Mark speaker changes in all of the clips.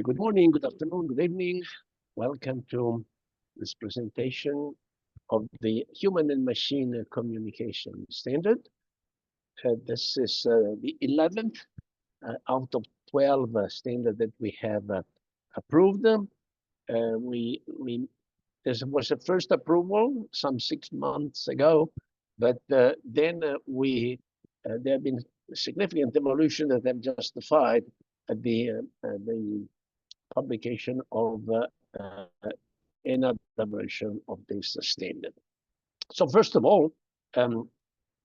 Speaker 1: Good morning, good afternoon, good evening. Welcome to this presentation of the human and machine communication standard. This is the 11th out of 12 standard that we have approved. This was the first approval some 6 months ago, but then there have been significant evolution that have justified the publication of another version of this standard. So first of all,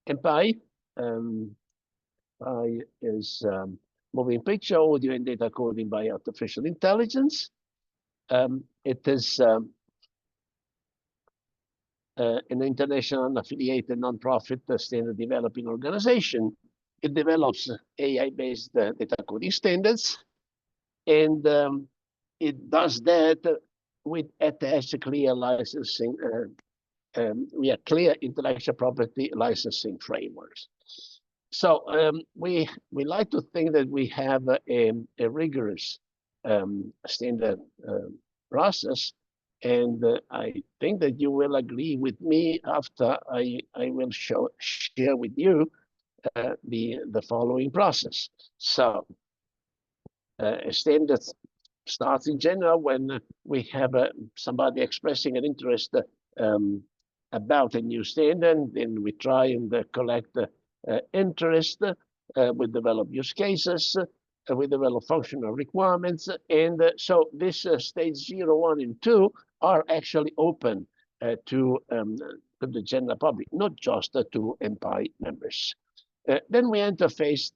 Speaker 1: Mpai is moving picture, audio, and data coding by artificial intelligence. It is an international affiliated nonprofit standard developing organization. It develops AI-based data coding standards, and it does that with attached clear licensing, we have clear intellectual property licensing frameworks. So we like to think that we have a rigorous standard process, and I think that you will agree with me after I will share with you the following process. So a standard starts in general when we have somebody expressing an interest about a new standard. Then we try and collect interest. We develop use cases. We develop functional requirements. And so this stage 0, 1, and 2 are actually open to the general public, not just to Mpai members. Then we enter stage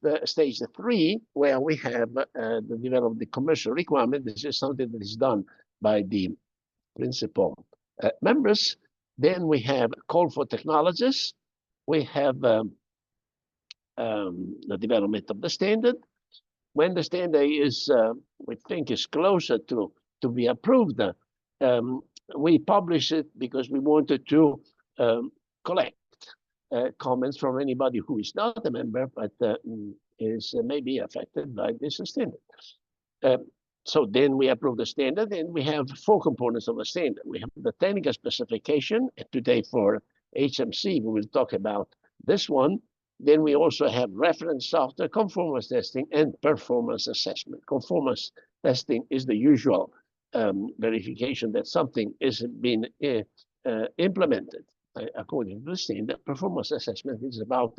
Speaker 1: 3, where we have develop the commercial requirement. This is something that is done by the principal members. Then we have call for technologies. We have the development of the standard. When the standard is, we think, is closer to be approved, we publish it because we wanted to collect comments from anybody who is not a member, but is maybe affected by this standard. So then we approve the standard, and we have 4 components of the standard. We have the technical specification, and today for HMC, we will talk about this one. Then we also have reference software, conformance testing, and performance assessment. Conformance testing is the usual verification that something is being implemented according to the standard. Performance assessment is about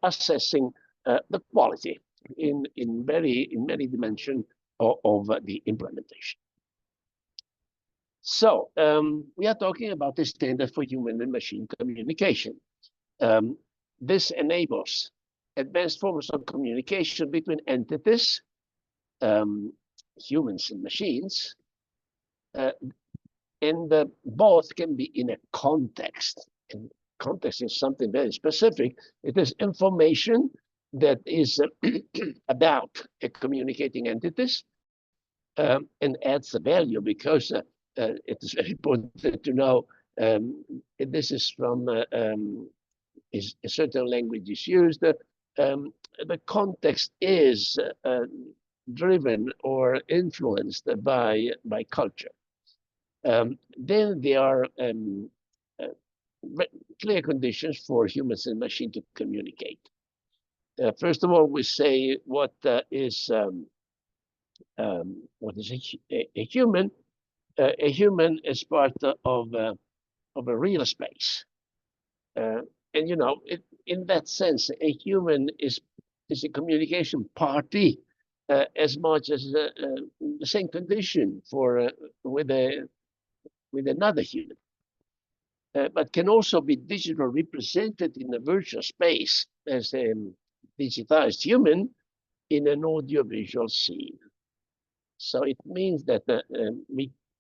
Speaker 1: assessing the quality in many dimensions of the implementation. So we are talking about the standard for human and machine communication. This enables advanced forms of communication between entities, humans and machines, and both can be in a context. And context is something very specific. It is information that is about communicating entities and adds a value, because it is very important to know this is from is a certain language is used. The context is driven or influenced by culture. Then there are clear conditions for humans and machine to communicate. First of all, we say what is a human. A human is part of a real space, and you know, in that sense, a human is a communication party as much as the same condition for with another human, but can also be digitally represented in a virtual space as a digitized human in an audiovisual scene. So it means that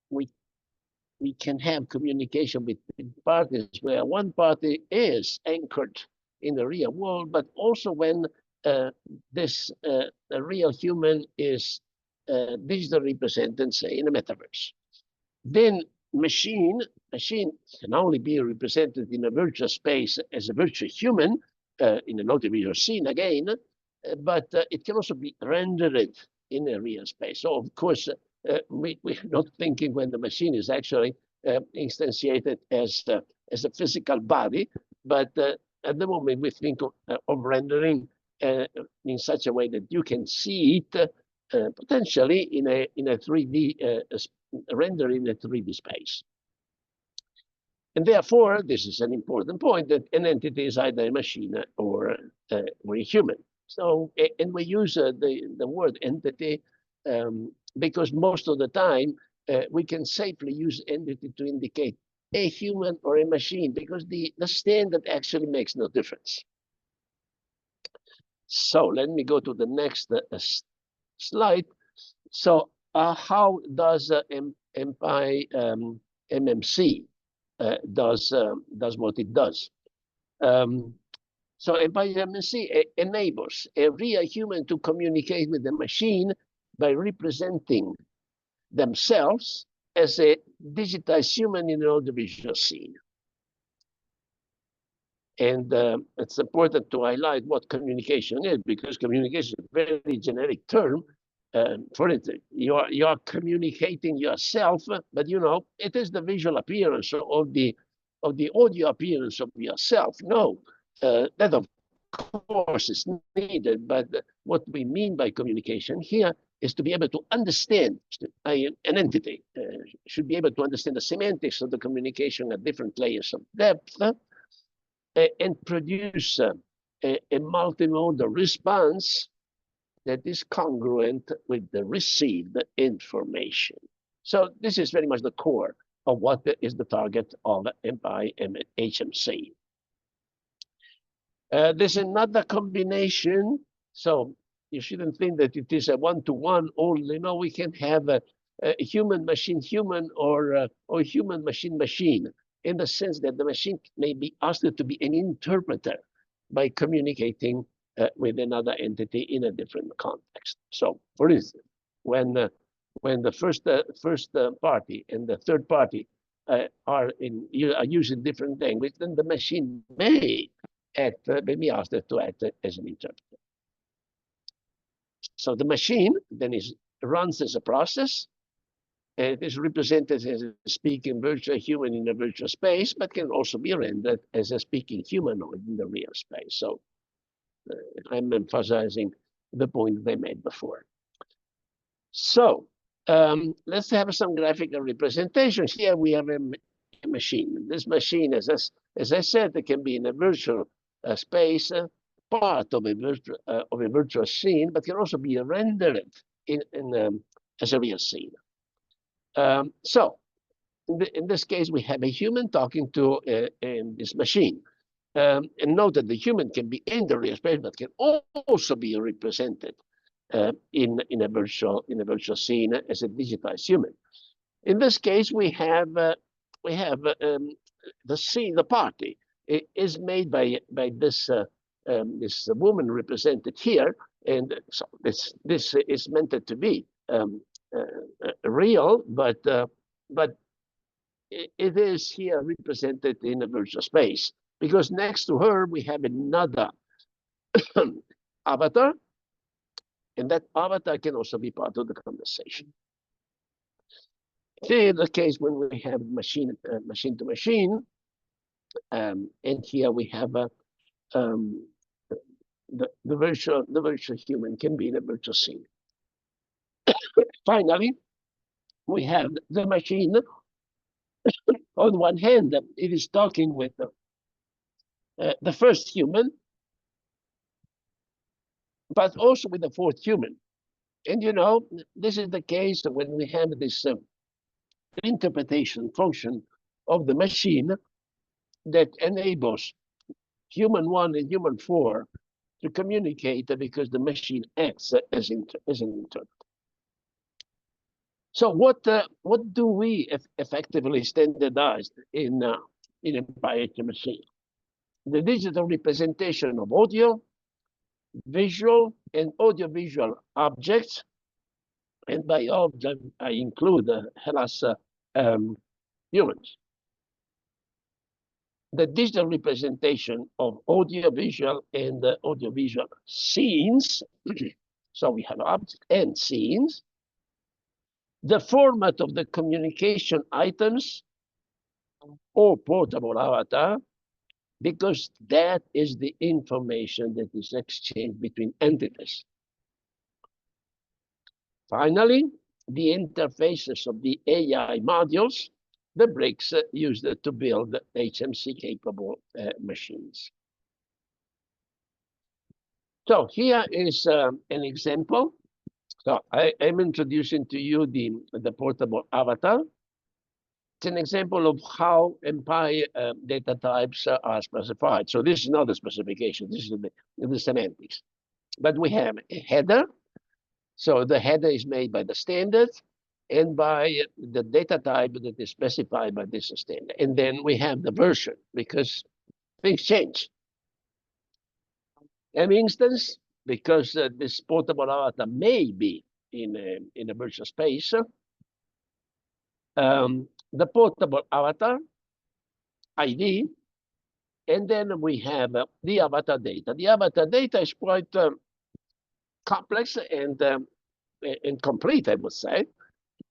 Speaker 1: we can have communication between parties where one party is anchored in the real world, but also when this real human is digitally represented, say, in a metaverse. Then machine can only be represented in a virtual space as a virtual human in an audiovisual scene again, but it can also be rendered in a real space. So of course, we're not thinking when the machine is actually instantiated as a physical body, but at the moment we think of rendering in such a way that you can see it potentially in a 3D render in a 3D space. And therefore, this is an important point, that an entity is either a machine or a human. So, and we use the word entity because most of the time we can safely use entity to indicate a human or a machine, because the standard actually makes no difference. So let me go to the next slide. So how does Mpai-Hmc does what it does? So Mpai-Hmc enables a real human to communicate with the machine by representing themselves as a digitized human in an audiovisual scene. And it's important to highlight what communication is, because communication is a very generic term. For instance, you are communicating yourself, but you know it is the visual appearance of the audio appearance of yourself. No, that of course is needed, but what we mean by communication here is to be able to understand an entity. Should be able to understand the semantics of the communication at different layers of depth, and produce a multimodal response that is congruent with the received information. So this is very much the core of what is the target of Mpai-Hmc. There's another combination. So you shouldn't think that it is a one-to-one only. No, we can have a human machine-human or human machine-machine, in the sense that the machine may be asked to be an interpreter by communicating with another entity in a different context. So, for instance, when the first party and the third party are using different language, then the machine may be asked to act as an interpreter. So the machine then runs as a process. It is represented as a speaking virtual human in a virtual space, but can also be rendered as a speaking humanoid in the real space. So I'm emphasizing the point they made before. So let's have some graphical representations. Here we have a machine. This machine, as I said, it can be in a virtual space, part of a virtual scene, but can also be rendered as a real scene. So in this case, we have a human talking to this machine. And note that the human can be in the real space, but can also be represented in a virtual scene as a digitized human. In this case, we have the scene, the party is made by this this woman represented here, and so this is meant to be real, but it is here represented in a virtual space, because next to her we have another avatar, and that avatar can also be part of the conversation. In the case when we have machine to machine, and here we have the virtual human can be in a virtual scene. Finally, we have the machine. On one hand, it is talking with the first human, but also with the fourth human. And you know, this is the case when we have this interpretation function of the machine that enables human 1 and human 4 to communicate, because the machine acts as an interpreter. So what do we effectively standardize in Mpai-Hmc? The digital representation of audio, visual, and audiovisual objects. And by object, I include humans. The digital representation of audiovisual and audiovisual scenes So we have object and scenes. The format of the communication items or portable avatar, because that is the information that is exchanged between entities. Finally, the interfaces of the AI modules, the bricks used to build HMC-capable machines. So here is an example. So I'm introducing to you the portable avatar. It's an example of how Mpai data types are specified. So this is not the specification, this is the semantics. But we have a header. So the header is made by the standard and by the data type that is specified by this standard. And then we have the version, because things change. An instance, because this portable avatar may be in a virtual space, the portable avatar ID, and then we have the avatar data. The avatar data is quite complex and complete, I would say,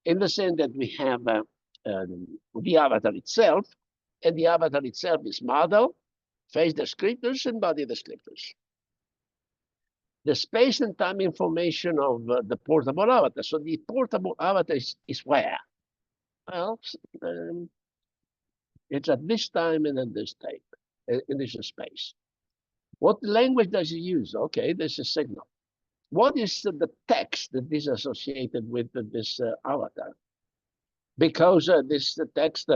Speaker 1: in the sense that we have the avatar itself, and the avatar itself is model, face descriptors, and body descriptors. The space and time information of the portable avatar. So the portable avatar is where? Well, it's at this time and at this time, in this space. What language does it use? Okay, this is signal. What is the text that is associated with this avatar? Because this text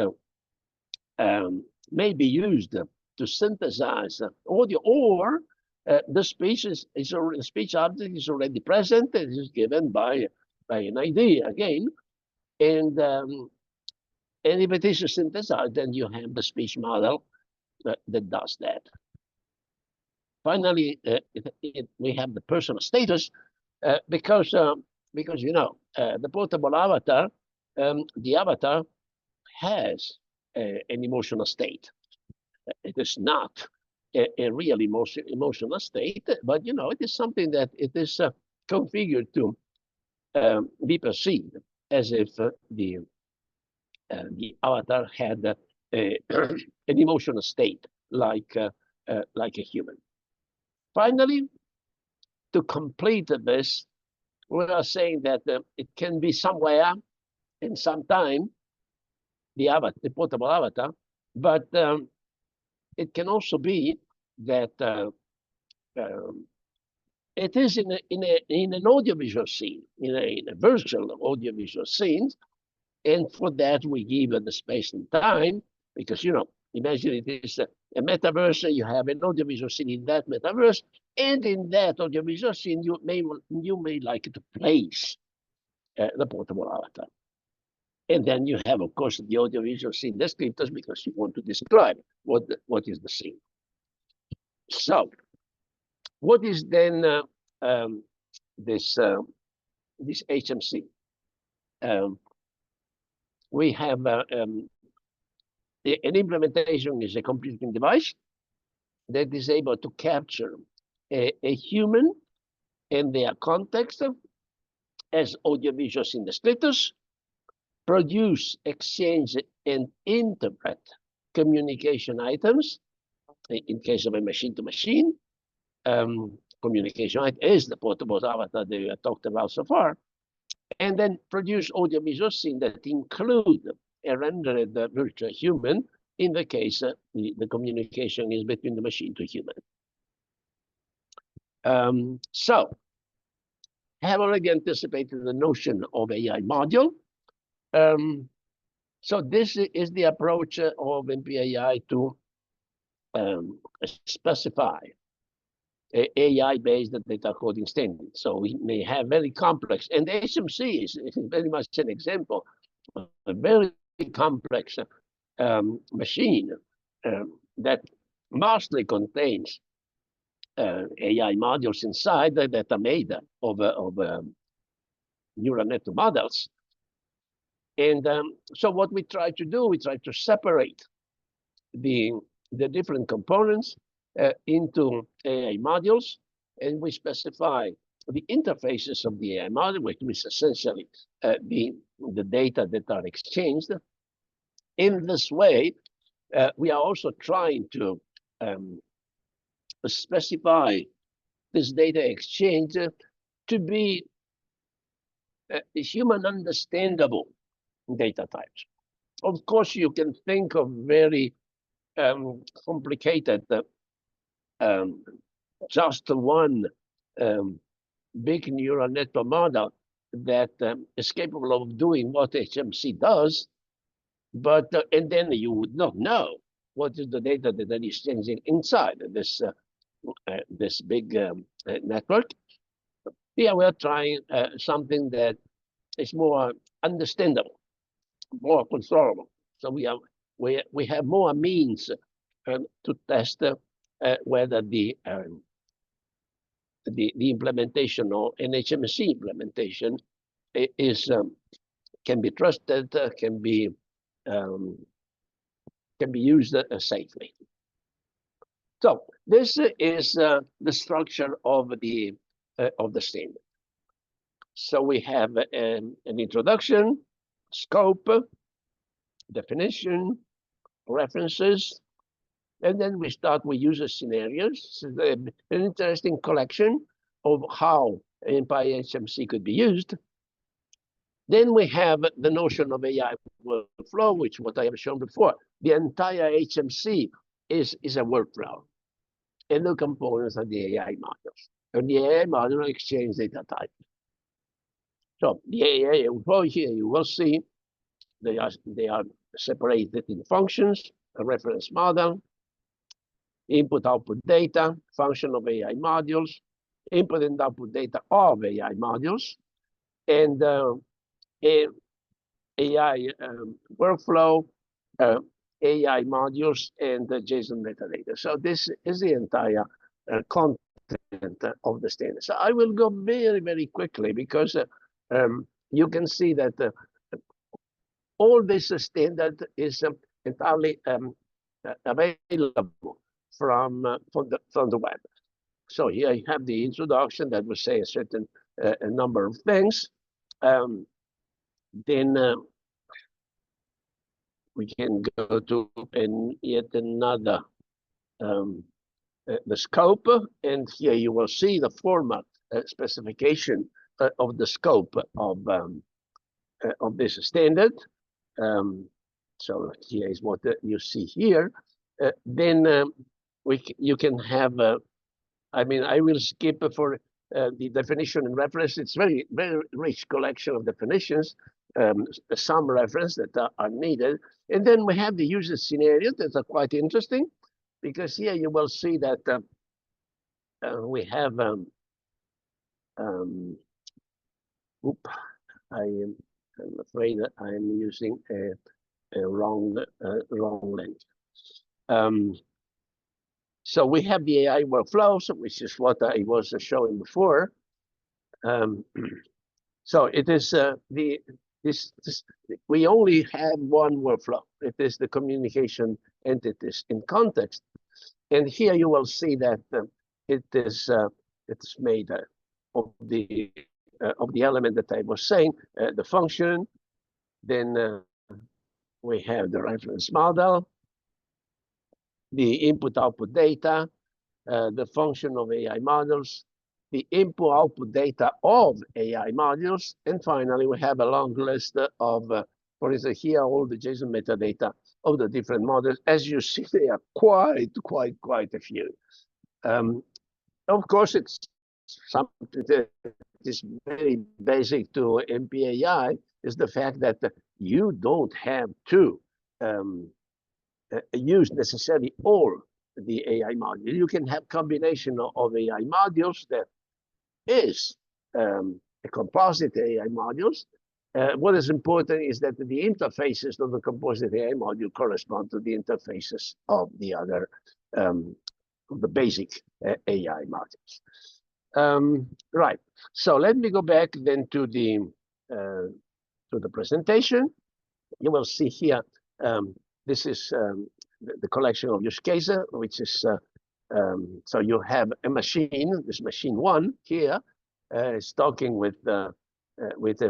Speaker 1: may be used to synthesize audio, or the speech the speech object is already present. It is given by an ID again, and if it is synthesized, then you have the speech model that does that. Finally, we have the personal status, because you know the portable avatar, the avatar has an emotional state. It is not a real emotional state, but you know it is something that it is configured to be perceived as if the avatar had an emotional state like a human. Finally, to complete this, we are saying that it can be somewhere and sometime the portable avatar, but it can also be that it is in an audiovisual scene, in a virtual audiovisual scene, and for that we give the space and time, because you know, imagine it is a metaverse. You have an audiovisual scene in that metaverse, and in that audiovisual scene, you may like to place the portable avatar. And then you have, of course, the audiovisual scene descriptors, because you want to describe what is the scene. So, what is then this HMC? We have an implementation is a computing device that is able to capture a human and their context as audiovisual scene descriptors, produce, exchange, and interpret communication items. In case of a machine-to-machine communication, it is the portable avatar that we have talked about so far, and then produce audiovisual scenes that include a rendered virtual human in the case the communication is between the machine to human. So, I have already anticipated the notion of AI module. So this is the approach of Mpai to specify AI-based data coding standards. So we may have very complex, and the HMC is very much an example of a very complex machine that mostly contains AI modules inside that are made of neural network models. And so what we try to do, we try to separate the different components into AI modules, and we specify the interfaces of the AI model, which is essentially the data that are exchanged. In this way, we are also trying to specify this data exchange to be human understandable data types. Of course, you can think of very complicated, just one big neural network model that is capable of doing what HMC does, but and then you would not know what is the data that is exchanging inside this big network. Here we are trying something that is more understandable, more controllable. So we have more means to test whether the implementation or an HMC implementation is can be trusted, can be used safely. So this is the structure of the standard. So we have an introduction, scope, definition, references, and then we start with user scenarios. So an interesting collection of how Mpai-Hmc could be used. Then we have the notion of AI workflow, which what I have shown before. The entire HMC is a workflow, and the components are the AI modules. And the AI module exchange data type. So the AI workflow here, you will see they are separated in functions, a reference model, input-output data, function of AI modules, input and output data of AI modules, and AI workflow, AI modules, and JSON metadata. So this is the entire content of the standard. So I will go very, very quickly because you can see that all this standard is entirely available from the web. So here I have the introduction that will say a certain a number of things. Then we can go to yet another the scope, and here you will see the format specification of the scope of this standard. So here is what you see here. Then you can have. I mean, I will skip for the definition and reference. It's very rich collection of definitions. Some reference that are needed, and then we have the user scenarios that are quite interesting, because here you will see that we have. I'm afraid that I'm using a wrong link. So we have the AI workflows, which is what I was showing before. So it is we only have one workflow. It is the communication entities in context, and here you will see that it's made of the element that I was saying, the function. Then we have the reference model, the input-output data, the function of AI models, the input-output data of AI modules, and finally we have a long list of, for instance, here all the JSON metadata of the different models. As you see, they are quite a few. Of course, it's something that is very basic to MPAI, is the fact that you don't have to use necessarily all the AI module. You can have combination of AI modules that is a composite AI modules. What is important is that the interfaces of the composite AI module correspond to the interfaces of the other the basic AI modules. Right. So let me go back then to the presentation. You will see here. This is the collection of use cases, which is so you have a machine. This machine one here is talking with a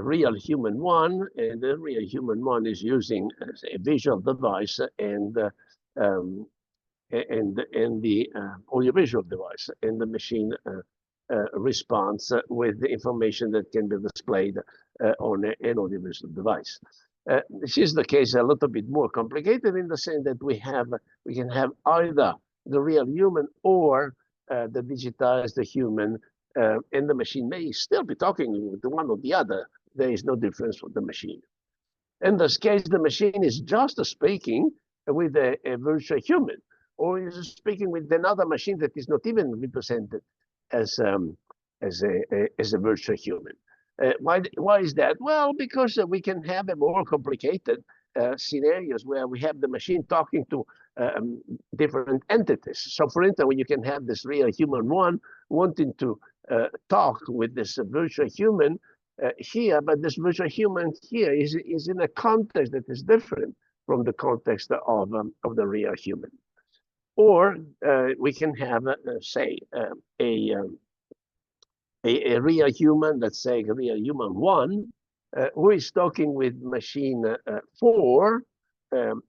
Speaker 1: real human one, and the real human one is using a visual device um, and the audiovisual device, and the machine responds with the information that can be displayed on an audiovisual device. This is the case a little bit more complicated in the sense that we can have either the real human or the digitized human, and the machine may still be talking with one or the other. There is no difference with the machine. In this case, the machine is just speaking with a virtual human, or is speaking with another machine that is not even represented as a virtual human. Why is that? Well, because we can have a more complicated scenarios where we have the machine talking to different entities. So, for instance, when you can have this real human one wanting to talk with this virtual human here, but this virtual human here is in a context that is different from the context of the real human. Or we can have, say, a real human, let's say a real human one, who is talking with machine 4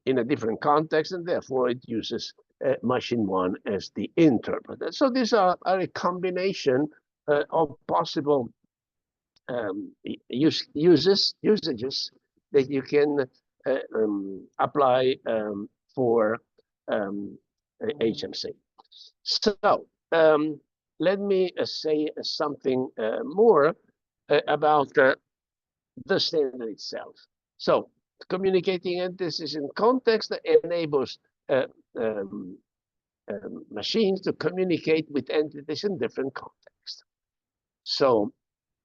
Speaker 1: in a different context, and therefore it uses machine 1 as the interpreter. So these are a combination of possible usages that you can apply for HMC. So let me say something more about the standard itself. So communicating entities in context enables machines to communicate with entities in different contexts. So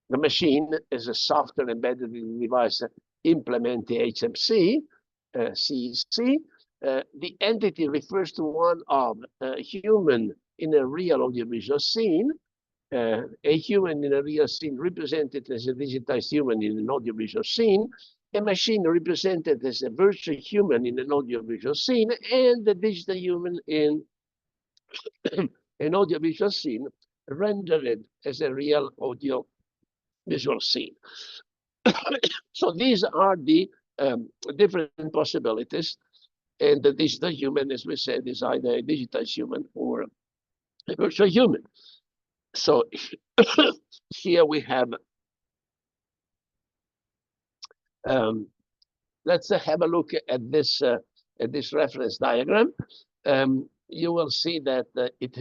Speaker 1: the machine is a software embedded in the device implementing HMC, CEC. The entity refers to one of a human in a real audiovisual scene, a human in a real scene represented as a digitized human in an audiovisual scene, a machine represented as a virtual human in an audiovisual scene, and the digital human in an audiovisual scene rendered as a real audio visual scene. So these are the different possibilities. And the digital human, as we said, is either a digitized human or a virtual human. So here we have, let's have a look at this reference diagram. You will see that it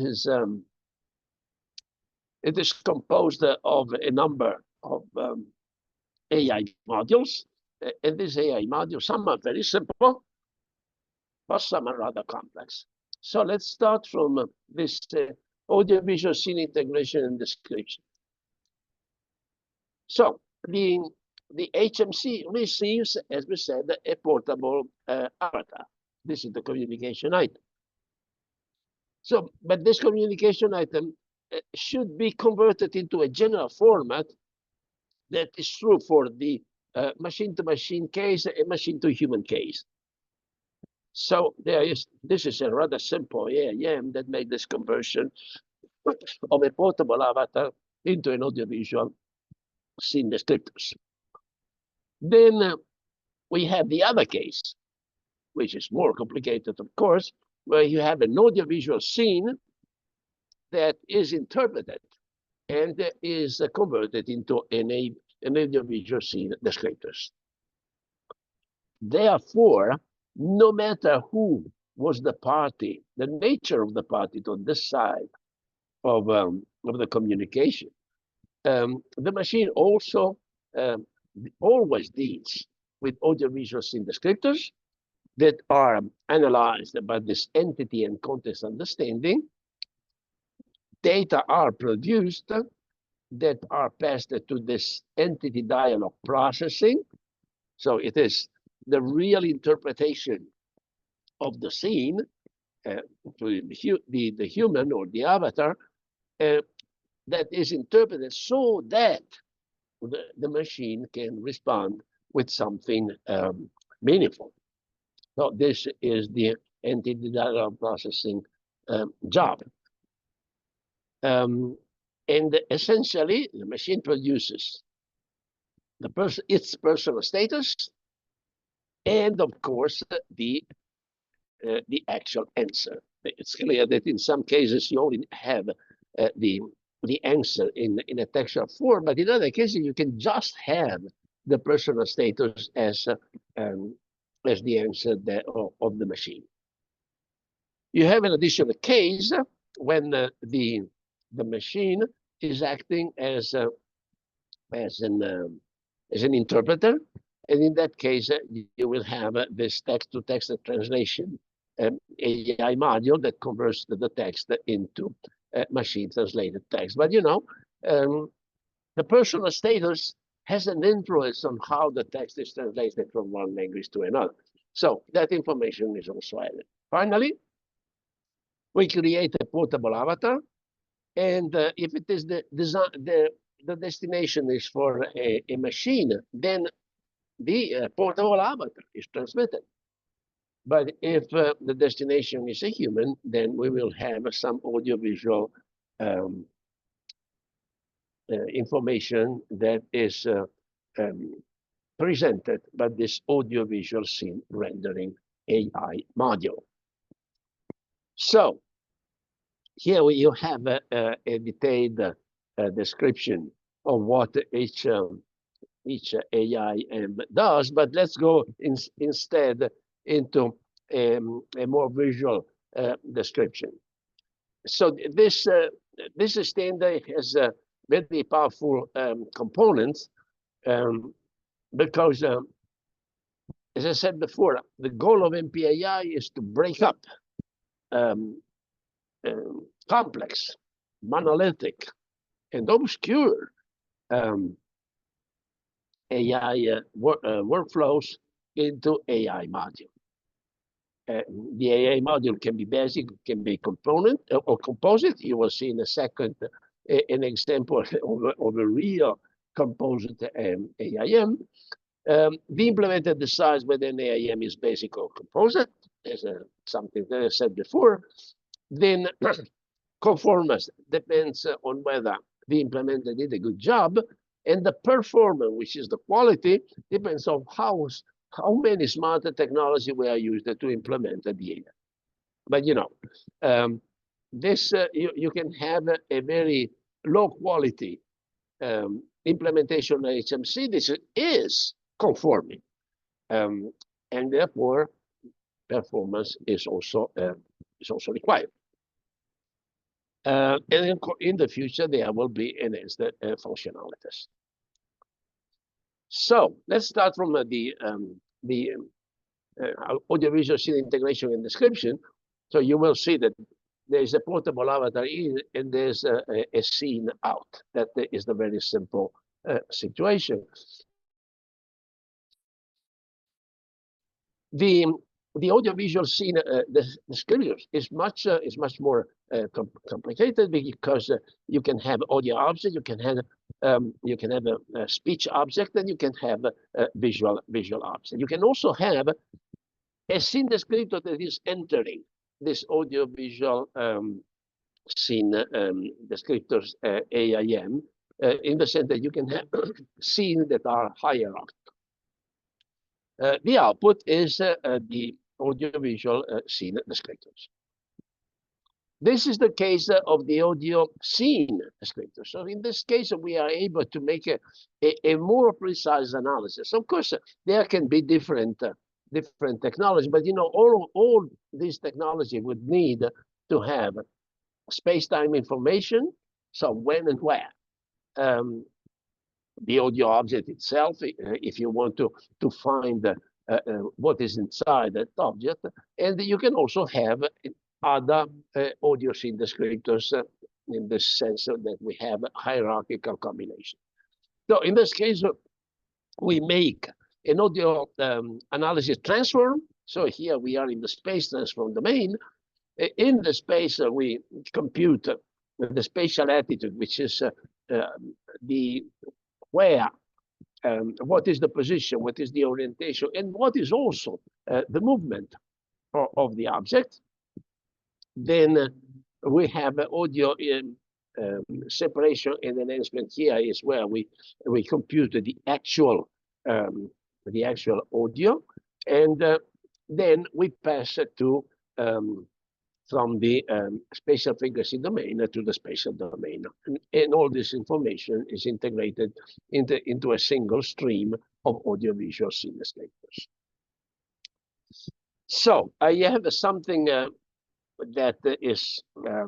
Speaker 1: is composed of a number of AI modules. And these AI modules, some are very simple, but some are rather complex. So let's start from this audiovisual scene integration and description. So the HMC receives, as we said, a portable avatar. This is the communication item. So, but this communication item should be converted into a general format that is true for the machine-to-machine case and machine-to-human case. So this is a rather simple AIM that makes this conversion of a portable avatar into an audiovisual scene descriptors. Then we have the other case, which is more complicated, of course, where you have an audiovisual scene that is interpreted and is converted into an audiovisual scene descriptors. Therefore, no matter who was the party, the nature of the party on this side of the communication, the machine also always deals with audiovisual scene descriptors that are analyzed by this entity and context understanding. Data are produced that are passed to this entity dialogue processing. So it is the real interpretation of the scene to the human or the avatar that is interpreted so that the machine can respond with something meaningful. So this is the entity dialogue processing job. And essentially, the machine produces its personal status, and of course, the actual answer. It's clear that in some cases you only have the answer in a textual form, but in other cases you can just have the personal status as the answer of the machine. You have an additional case when the machine is acting as an interpreter, and in that case you will have this text-to-text translation AI module that converts the text into machine translated text. But the personal status has an influence on how the text is translated from one language to another. So that information is also added. Finally, we create a portable avatar, and if it is the destination is for a machine, then the portable avatar is transmitted. But if the destination is a human, then we will have some audiovisual information that is presented by this audiovisual scene rendering AI module. So here you have a detailed description of what each AIM does, but let's go instead into a more visual description. So this standard has very powerful components because, as I said before, the goal of MPAI is to break up complex, monolithic, and obscure AI workflows into AI module. The AI module can be basic, can be component or composite. You will see in a second an example of a real composite AIM. The implemented designs within AIM is basic or composite, as something that I said before. Then conformance depends on whether the implementer did a good job, and the performance, which is the quality, depends on how many smarter technology we are used to implement the AI. But this you can have a very low quality implementation of HMC. This is conforming, and therefore performance is also required. And in the future, there will be enhanced functionalities. So let's start from the audiovisual scene integration and description. So you will see that there's a portable avatar in, and there's a scene out. That is the very simple situation. The audiovisual scene description is much more complicated because you can have audio object, you can have a speech object, and you can have a visual object. You can also have a scene descriptor that is entering this audiovisual scene descriptors AIM in the sense that you can have scenes that are hierarchical. The output is the audiovisual scene descriptors. This is the case of the audio scene descriptor. So in this case, we are able to make a more precise analysis. Of course, there can be different technology, but all this technology would need to have space-time information. So when and where. The audio object itself, if you want to find what is inside that object, and you can also have other audio scene descriptors in the sense that we have a hierarchical combination. So in this case, we make an audio analysis transform. So here we are in the space transform domain. In the space, we compute the spatial attitude, which is the where, what is the position, what is the orientation, and what is also the movement of the object. Then we have audio separation and enhancement here is where we compute the actual audio, and then we pass it to from the spatial frequency domain to the spatial domain, and all this information is integrated into a single stream of audiovisual synescapers. So I have something that is, I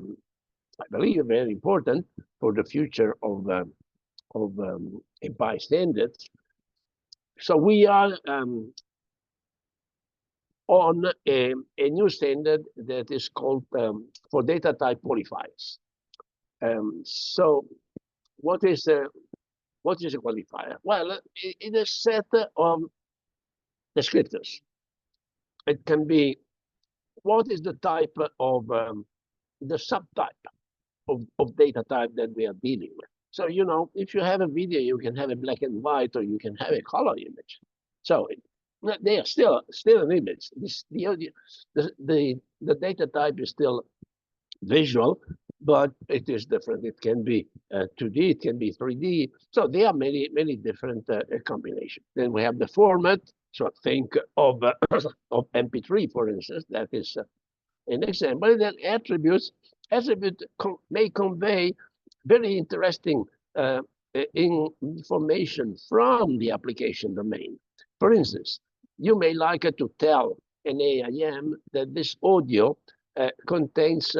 Speaker 1: believe, very important for the future of Mpai standards. So we are on a new standard that is called for data type qualifiers. So what is a qualifier? Well, it is a set of descriptors. It can be what is the type of the subtype of data type that we are dealing with. So, you know, if you have a video, you can have a black and white, or you can have a color image. So they are still an image. The data type is still visual, but it is different. It can be 2D, it can be 3D. So there are many different combinations. Then we have the format. So think of MP3, for instance. That is an example. Then attributes may convey very interesting information from the application domain. For instance, you may like to tell an AIM that this audio contains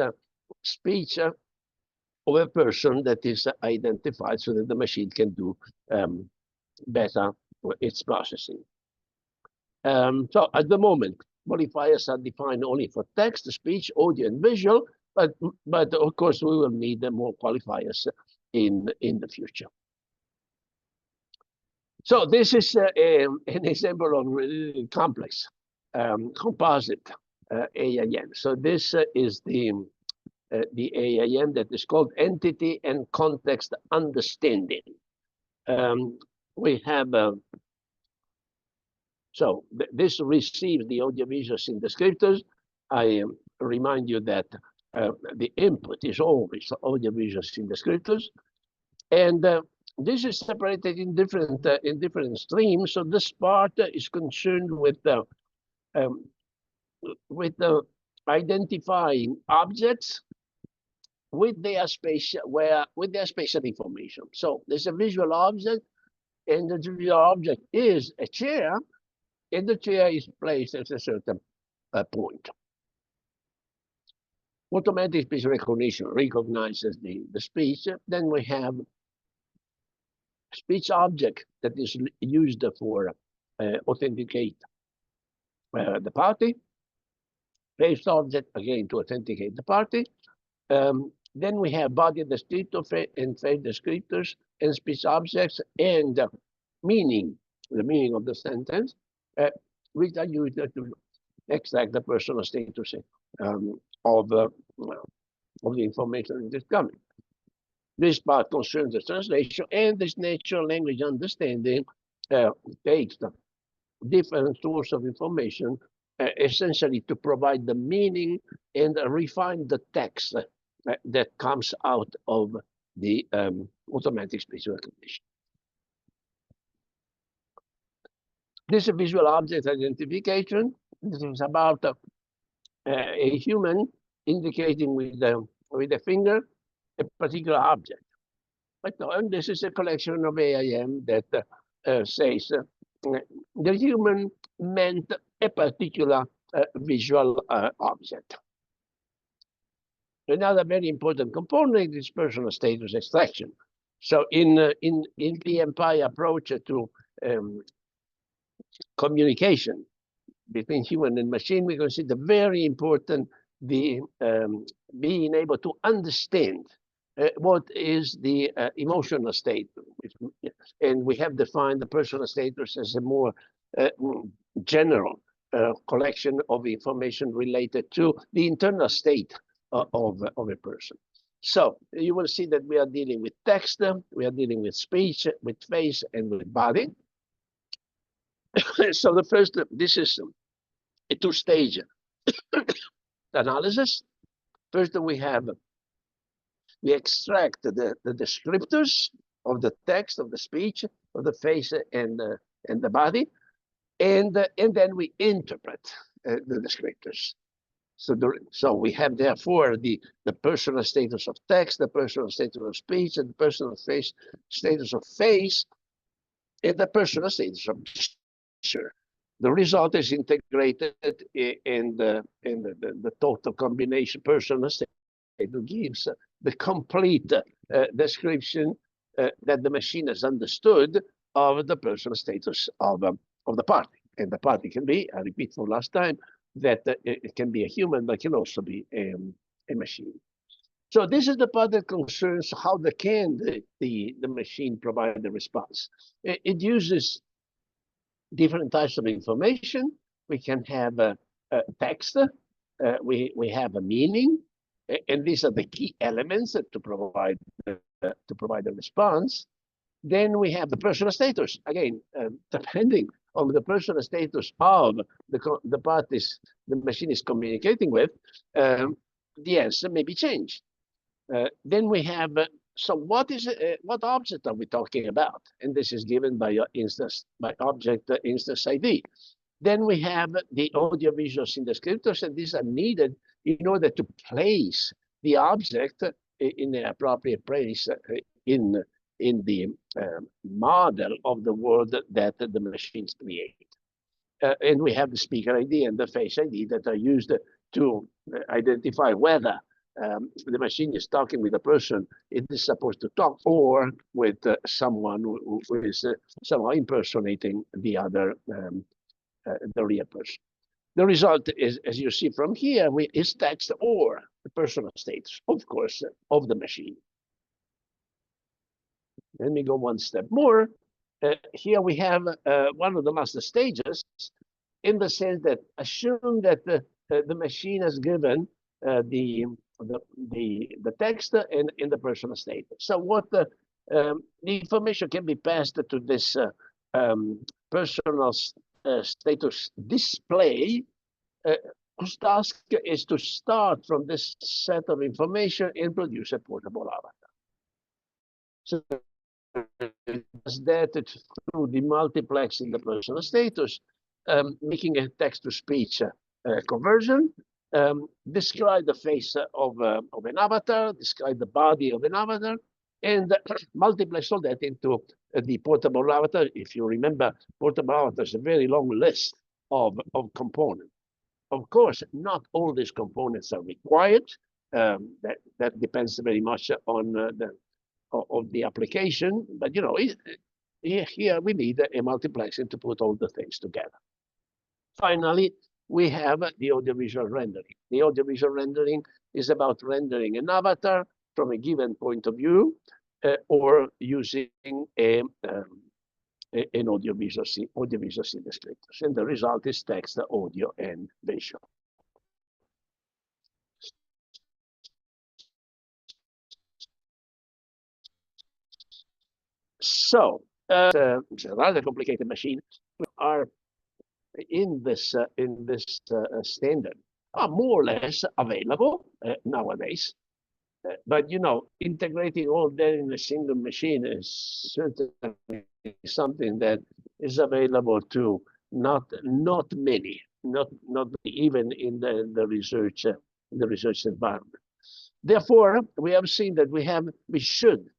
Speaker 1: speech of a person that is identified, so that the machine can do better its processing. So at the moment, qualifiers are defined only for text, speech, audio, and visual, but of course we will need more qualifiers in the future. So this is an example of really complex composite AIM. So this is the AIM that is called entity and context understanding. We have so this receives the audiovisual scene descriptors. I remind you that the input is always audiovisual scene descriptors, and this is separated in different streams. So this part is concerned with identifying objects with their spatial information. So there's a visual object, and the visual object is a chair, and the chair is placed at a certain point. Automatic speech recognition recognizes the speech. Then we have speech object that is used for authenticate the party. Face object, again, to authenticate the party. Then we have body descriptor and face descriptors and speech objects and meaning, the meaning of the sentence, which are used to extract the personal status of the information that is coming. This part concerns the translation, and this natural language understanding takes the different sources of information essentially to provide the meaning and refine the text that comes out of the automatic speech recognition. This is visual object identification. This is about a human indicating with a finger a particular object. But no, and this is a collection of AIM that says the human meant a particular visual object. Another very important component is personal status extraction. So in the Mpai approach to communication between human and machine, we consider very important the being able to understand what is the emotional state, and we have defined the personal status as a more general collection of information related to the internal state of a person. So you will see that we are dealing with text, we are dealing with speech, with face, and with body. So the first, this is a two-stage analysis. First, we have We extract the descriptors of the text, of the speech, of the face and the body, and then we interpret the descriptors. So we have therefore the personal status of text, the personal status of speech, and the personal status of face, and the personal status of gesture. The result is integrated in the total combination personal status gives the complete description that the machine has understood of the personal status of the party. And the party can be, I repeat for last time, that it can be a human, but can also be a machine. So this is the part that concerns how the machine provide the response. It uses different types of information. We can have a text, we have a meaning, and these are the key elements to provide the response. Then we have the personal status. Again, depending on the personal status of the parties the machine is communicating with, the answer may be changed. Then we have, so what object are we talking about? And this is given by object instance ID. Then we have the audiovisual scene descriptors, and these are needed in order to place the object in the appropriate place in the model of the world that the machines create. And we have the speaker ID and the face ID that are used to identify whether the machine is talking with a person it is supposed to talk, or with someone who is somehow impersonating the other, the real person. The result is, as you see from here, is text or the personal status, of course, of the machine. Let me go one step more. Here we have one of the master stages, in the sense that assume that the machine has given the text and the personal state. So what the information can be passed to this personal status display, whose task is to start from this set of information and produce a portable avatar. So it does that through the multiplex in the personal status, making a text-to-speech conversion, describe the face of an avatar, describe the body of an avatar, and multiplex all that into the portable avatar. If you remember, portable avatar is a very long list of components. Of course, not all these components are required. That depends very much on the application, but you know, here we need a multiplexing to put all the things together. Finally, we have the audiovisual rendering. The audiovisual rendering is about rendering an avatar from a given point of view, or using an audiovisual scene descriptors. And the result is text, audio, and visual. So, it's a rather complicated machine. We are in this standard are more or less available nowadays. But you know, integrating all that in a single machine is certainly something that is available to not many, not even in the research environment. Therefore, we have seen that we should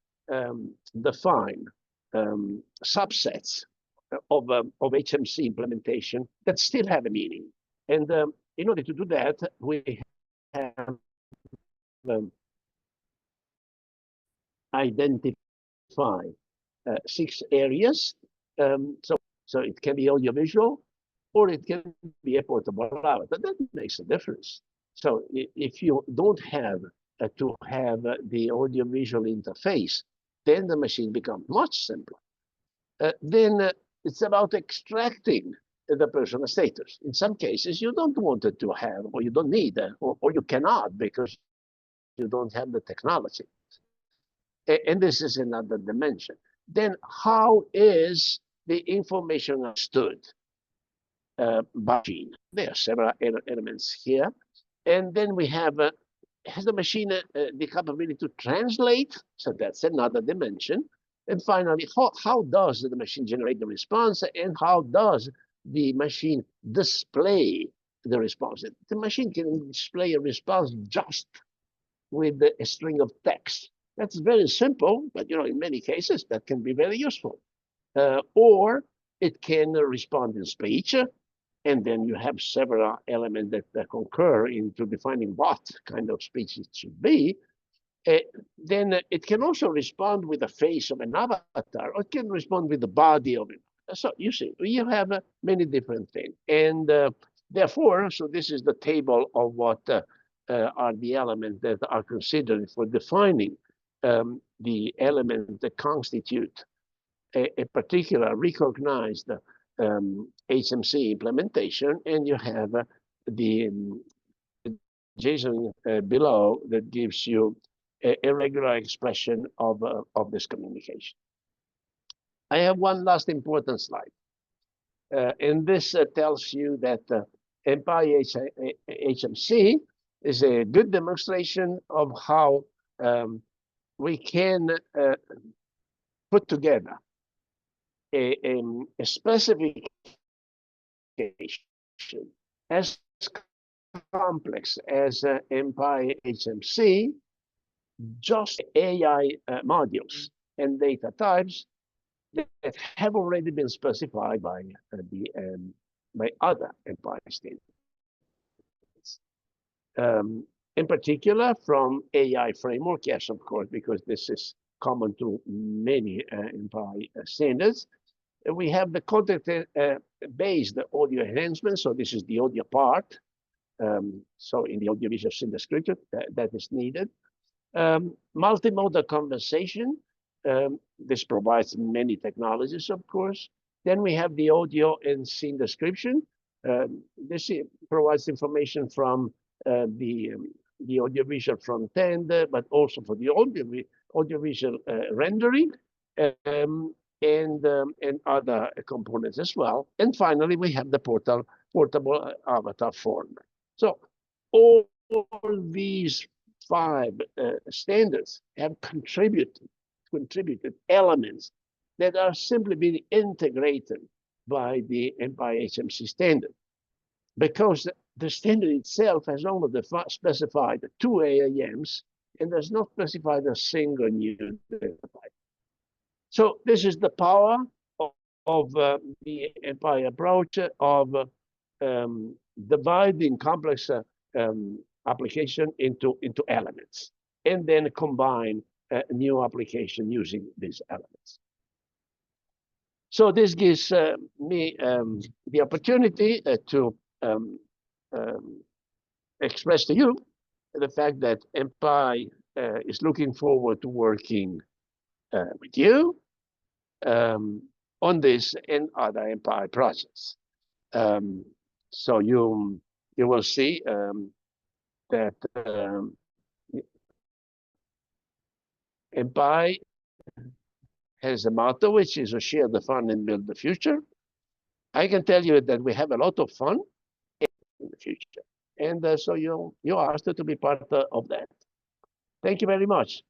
Speaker 1: define subsets of HMC implementation that still have a meaning. And in order to do that, we have identify 6 areas. So it can be audiovisual, or it can be a portable avatar. That makes a difference. So if you don't have to have the audiovisual interface, then the machine becomes much simpler. Then it's about extracting the personal status. In some cases, you don't want it to have, or you don't need, or you cannot because you don't have the technology. And this is another dimension. Then how is the information understood by machine? There are several elements here. And then we have has the machine the capability to translate? So that's another dimension. And finally, how does the machine generate the response, and how does the machine display the response? The machine can display a response just with a string of text. That's very simple, but in many cases that can be very useful. Or it can respond in speech, and then you have several elements that concur into defining what kind of speech it should be. Then it can also respond with the face of an avatar, or it can respond with the body of it. So you see, you have many different things. And therefore, so this is the table of what are the elements that are considered for defining the elements that constitute a particular recognized HMC implementation, and you have the JSON below that gives you a regular expression of this communication. I have one last important slide, and this tells you that Mpai-Hmc is a good demonstration of how we can put together a specification as complex as Mpai-Hmc, just AI modules and data types that have already been specified by other Mpai standards. In particular, from AI framework, yes, of course, because this is common to many Mpai standards. We have the content-based audio enhancement. So this is the audio part. So in the audiovisual scene description, that is needed. Multimodal conversation. This provides many technologies, of course. Then we have the audio and scene description. This provides information from the audiovisual front end, but also for the audiovisual rendering and other components as well. And finally, we have the portable avatar format. So all these 5 standards have contributed elements that are simply being integrated by the Mpai-Hmc standard, because the standard itself has only specified 2 AIMs and does not specify a single new data type. So this is the power of the Mpai approach of dividing complex application into elements, and then combine new application using these elements. So this gives me the opportunity to express to you the fact that Mpai is looking forward to working with you on this and other Mpai projects. So you will see that Mpai has a motto, which is to share the fun and build the future. I can tell you that we have a lot of fun in the future. And so you're asked to be part of that. Thank you very much.